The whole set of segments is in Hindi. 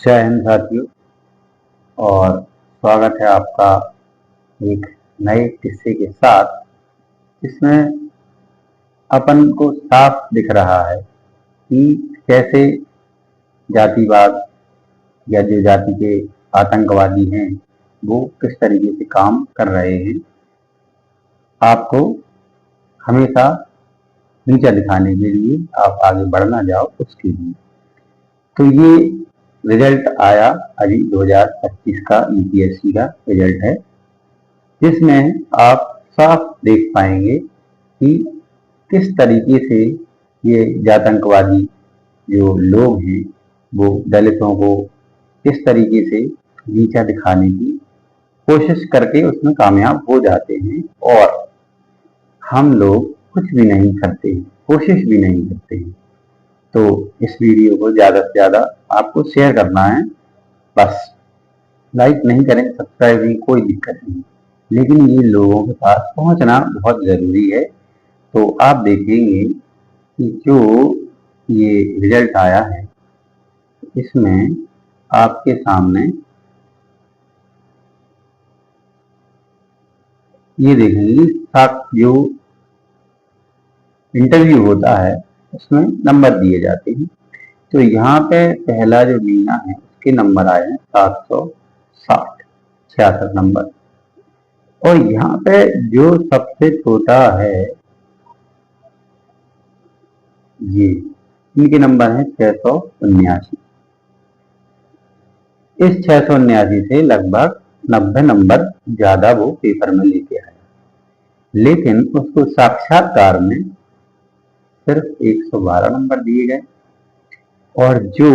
जय हिंद साथियों, और स्वागत है आपका एक नए किस्से के साथ। इसमें अपन को साफ दिख रहा है कि कैसे जातिवाद या जो जाति के आतंकवादी हैं वो किस तरीके से काम कर रहे हैं, आपको हमेशा नीचा दिखाने के लिए, आप आगे बढ़ना जाओ उसके लिए। तो ये रिजल्ट आया अभी 2025 का यूपीएससी का रिजल्ट है, जिसमें आप साफ देख पाएंगे कि किस तरीके से ये जातंकवादी जो लोग हैं वो दलितों को किस तरीके से नीचा दिखाने की कोशिश करके उसमें कामयाब हो जाते हैं, और हम लोग कुछ भी नहीं करते, कोशिश भी नहीं करते हैं। तो इस वीडियो को ज़्यादा से ज़्यादा आपको शेयर करना है। बस लाइक नहीं करें, सब्सक्राइब नहीं, कोई दिक्कत नहीं, लेकिन ये लोगों के पास पहुंचना बहुत ज़रूरी है। तो आप देखेंगे कि जो ये रिजल्ट आया है इसमें आपके सामने ये देखेंगे जो इंटरव्यू होता है उसमें नंबर दिए जाते हैं। तो यहाँ पे पहला जो मीना है उसके नंबर आए हैं 760, 66 नंबर। और यहाँ पे जो सबसे छोटा है ये, इनके नंबर है 679। इस 679 से लगभग 90 नंबर ज्यादा वो पेपर में लेके आया, लेकिन उसको साक्षात्कार में सिर्फ 112 नंबर दिए गए, और जो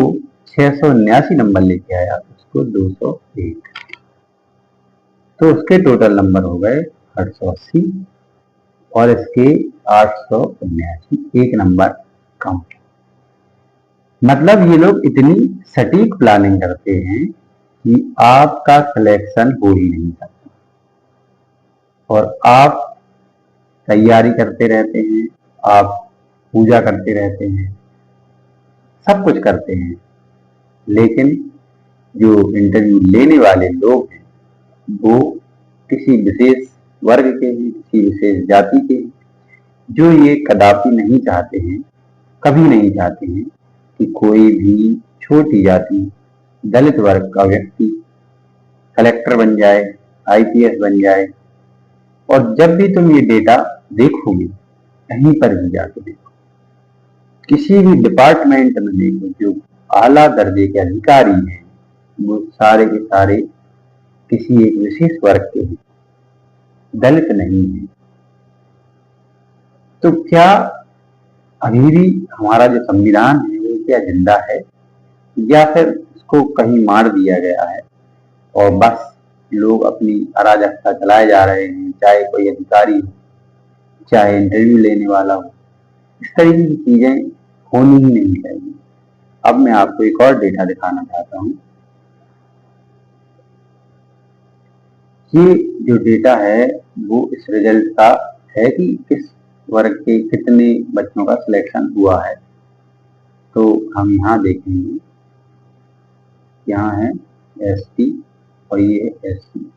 679 नंबर लेके आया उसको 201। तो उसके टोटल नंबर हो गए 880, और इसके 879, एक नंबर कम। मतलब ये लोग इतनी सटीक प्लानिंग करते हैं कि आपका सिलेक्शन हो ही नहीं सकता, और आप तैयारी करते रहते हैं, आप पूजा करते रहते हैं, सब कुछ करते हैं, लेकिन जो इंटरव्यू लेने वाले लोग हैं वो किसी विशेष वर्ग के हैं, किसी विशेष जाति के हैं, जो ये कदापि नहीं चाहते हैं, कभी नहीं चाहते हैं कि कोई भी छोटी जाति, दलित वर्ग का व्यक्ति कलेक्टर बन जाए, आईपीएस बन जाए। और जब भी तुम ये डेटा देखोगे, कहीं पर भी जाके देखो, किसी भी डिपार्टमेंट में देखो, जो आला दर्जे के अधिकारी हैं वो सारे के सारे किसी एक विशेष वर्ग के हैं, दलित नहीं है। तो क्या अभी भी हमारा जो संविधान है वो क्या जिंदा है, या फिर इसको कहीं मार दिया गया है और बस लोग अपनी अराजकता चलाए जा रहे हैं, चाहे कोई अधिकारी हो, चाहे इंटरव्यू लेने वाला हो। इस तरीके की चीजें होनी ही नहीं चाहिए। अब मैं आपको एक और डेटा दिखाना चाहता हूँ। ये जो डेटा है वो इस रिजल्ट का है कि किस वर्ग के कितने बच्चों का सिलेक्शन हुआ है। तो हम यहाँ देखेंगे, यहाँ है एसटी और ये है एससी,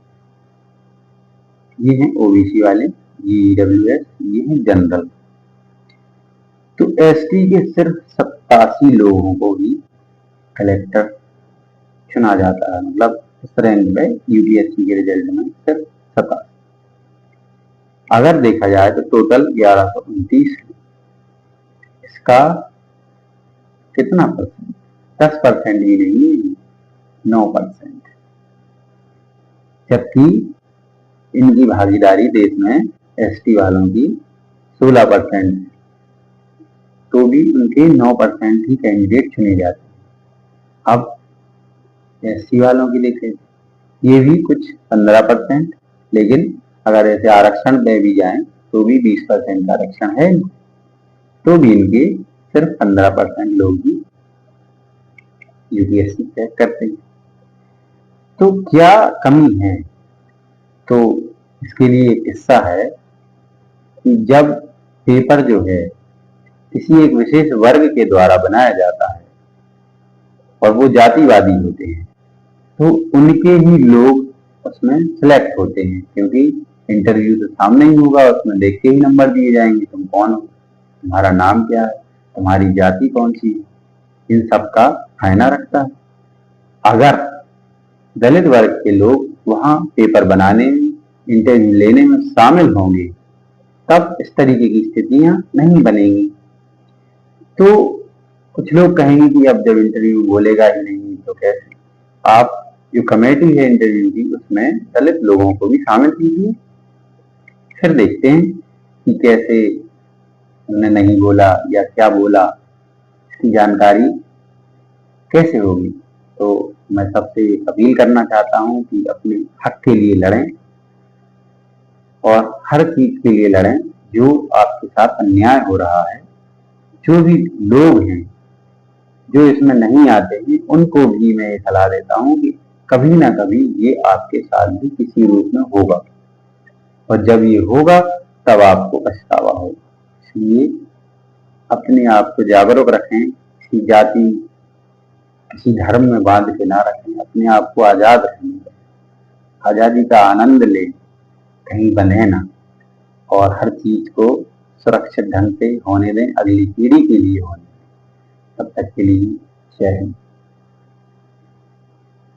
ये हैं ओबीसी वाले, ये ईडब्ल्यूएस, ये है जनरल। तो एसटी के सिर्फ 87 लोगों को ही कलेक्टर चुना जाता है। मतलब इस रैंक में यूपीएससी के रिजल्ट में सिर्फ 87। अगर देखा जाए तो टोटल 1129 है। इसका कितना परसेंट? 10% भी नहीं है, 9%। जबकि इनकी भागीदारी देश में एसटी वालों की 16% है, तो भी उनके 9% ही कैंडिडेट चुने जाते हैं। अब एससी वालों की देखें, ये भी कुछ 15%, लेकिन अगर ऐसे आरक्षण में भी जाएं तो भी 20% का आरक्षण है, तो भी इनके सिर्फ 15% लोग ही यूपीएससी क्रैक करते हैं। तो क्या कमी है? तो इसके लिए एक किस्सा है कि जब पेपर जो है किसी एक विशेष वर्ग के द्वारा बनाया जाता है, और वो जातिवादी होते हैं, तो उनके ही लोग उसमें सिलेक्ट होते हैं, क्योंकि इंटरव्यू तो सामने ही होगा, उसमें देख के ही नंबर दिए जाएंगे, तुम कौन हो, तुम्हारा नाम क्या है, तुम्हारी जाति कौन सी है, इन सब का मायना रखता है। अगर दलित वर्ग के लोग वहां पेपर बनाने में, इंटरव्यू लेने में शामिल होंगे, तब इस तरीके की स्थितियां नहीं बनेंगी। तो कुछ लोग कहेंगे कि अब जब इंटरव्यू बोलेगा ही नहीं तो कैसे। आप जो कमेटी है इंटरव्यू की, उसमें दलित लोगों को भी शामिल कीजिए, फिर देखते हैं कि कैसे उन्होंने नहीं बोला या क्या बोला, इसकी जानकारी कैसे होगी। तो मैं सबसे अपील करना चाहता हूं कि अपने हक के लिए लड़ें और हर चीज के लिए लड़ें। जो आपके साथ अन्याय हो रहा है, जो भी लोग हैं जो इसमें नहीं आते हैं, उनको भी मैं ये सलाह देता हूं कि कभी ना कभी ये आपके साथ भी किसी रूप में होगा, और जब ये होगा तब आपको पछतावा होगा। इसलिए अपने आप को जागरूक रखें, किसी जाति किसी धर्म में बांध के ना रखें, अपने आप को आजाद रखें, आजादी का आनंद लें, कहीं बंधे ना, और हर चीज को सुरक्षित ढंग से होने दें, अगली पीढ़ी के लिए होने दें। तब तक के लिए जय हिंद।